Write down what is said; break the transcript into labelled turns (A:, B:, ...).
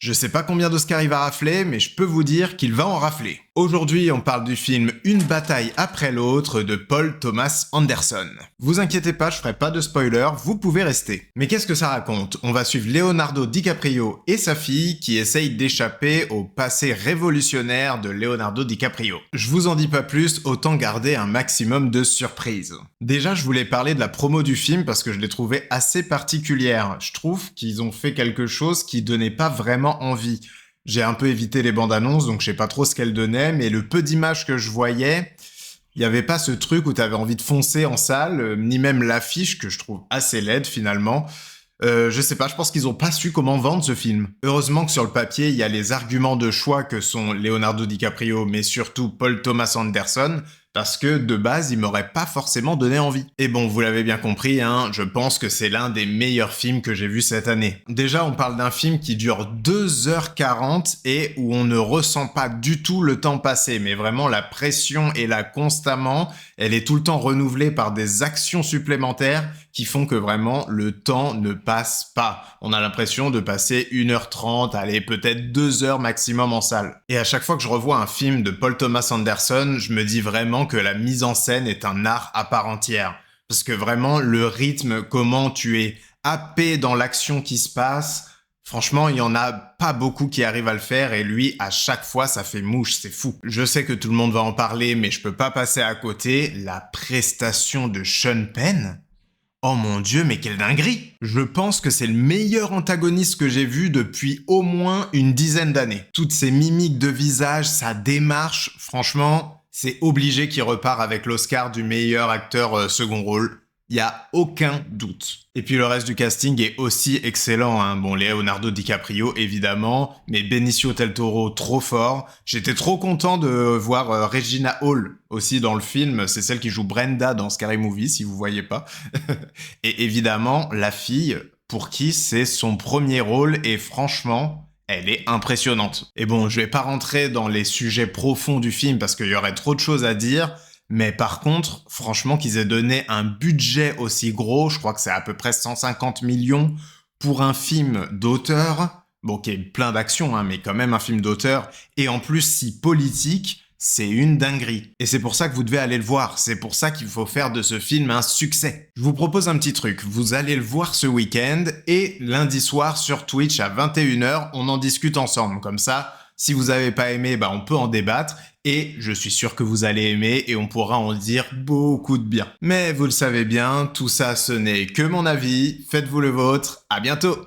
A: Je sais pas combien d'Oscars il va rafler, mais je peux vous dire qu'il va en rafler. Aujourd'hui, on parle du film Une bataille après l'autre de Paul Thomas Anderson. Vous inquiétez pas, je ferai pas de spoiler, vous pouvez rester. Mais qu'est-ce que ça raconte? On va suivre Leonardo DiCaprio et sa fille qui essayent d'échapper au passé révolutionnaire de Leonardo DiCaprio. Je vous en dis pas plus, autant garder un maximum de surprises. Déjà, je voulais parler de la promo du film parce que je l'ai trouvée assez particulière. Je trouve qu'ils ont fait quelque chose qui donnait pas vraiment envie. J'ai un peu évité les bandes annonces, donc je sais pas trop ce qu'elles donnaient, mais le peu d'images que je voyais, il y avait pas ce truc où t'avais envie de foncer en salle, ni même l'affiche que je trouve assez laide finalement. Je sais pas, je pense qu'ils ont pas su comment vendre ce film. Heureusement que sur le papier, il y a les arguments de choix que sont Leonardo DiCaprio, mais surtout Paul Thomas Anderson, parce que de base, il m'aurait pas forcément donné envie. Et bon, vous l'avez bien compris, hein, je pense que c'est l'un des meilleurs films que j'ai vu cette année. Déjà, on parle d'un film qui dure 2h40 et où on ne ressent pas du tout le temps passé, mais vraiment la pression est là constamment, elle est tout le temps renouvelée par des actions supplémentaires qui font que vraiment le temps ne passe pas. On a l'impression de passer 1h30, allez, peut-être 2 heures maximum en salle. Et à chaque fois que je revois un film de Paul Thomas Anderson, je me dis vraiment que la mise en scène est un art à part entière. Parce que vraiment, le rythme, comment tu es happé dans l'action qui se passe, franchement, il y en a pas beaucoup qui arrivent à le faire et lui, à chaque fois, ça fait mouche, c'est fou. Je sais que tout le monde va en parler, mais je peux pas passer à côté. La prestation de Sean Penn. Oh mon dieu, mais quelle dinguerie! Je pense que c'est le meilleur antagoniste que j'ai vu depuis au moins une dizaine d'années. Toutes ces mimiques de visage, sa démarche, franchement, c'est obligé qu'il repart avec l'Oscar du meilleur acteur second rôle. Y a aucun doute. Et puis le reste du casting est aussi excellent, hein. Bon, Leonardo DiCaprio, évidemment, mais Benicio del Toro, trop fort. J'étais trop content de voir Regina Hall aussi dans le film. C'est celle qui joue Brenda dans Scary Movie, si vous voyez pas. Et évidemment, la fille, pour qui c'est son premier rôle, et franchement, elle est impressionnante. Et bon, je vais pas rentrer dans les sujets profonds du film parce qu'il y aurait trop de choses à dire, mais par contre, franchement, qu'ils aient donné un budget aussi gros, je crois que c'est à peu près 150 millions pour un film d'auteur, bon, qui est plein d'actions, hein, mais quand même un film d'auteur, et en plus si politique, c'est une dinguerie. Et c'est pour ça que vous devez aller le voir, c'est pour ça qu'il faut faire de ce film un succès. Je vous propose un petit truc, vous allez le voir ce week-end, et lundi soir sur Twitch à 21h, on en discute ensemble, comme ça, si vous avez pas aimé, on peut en débattre, et je suis sûr que vous allez aimer et on pourra en dire beaucoup de bien. Mais vous le savez bien, tout ça ce n'est que mon avis, faites-vous le vôtre, à bientôt!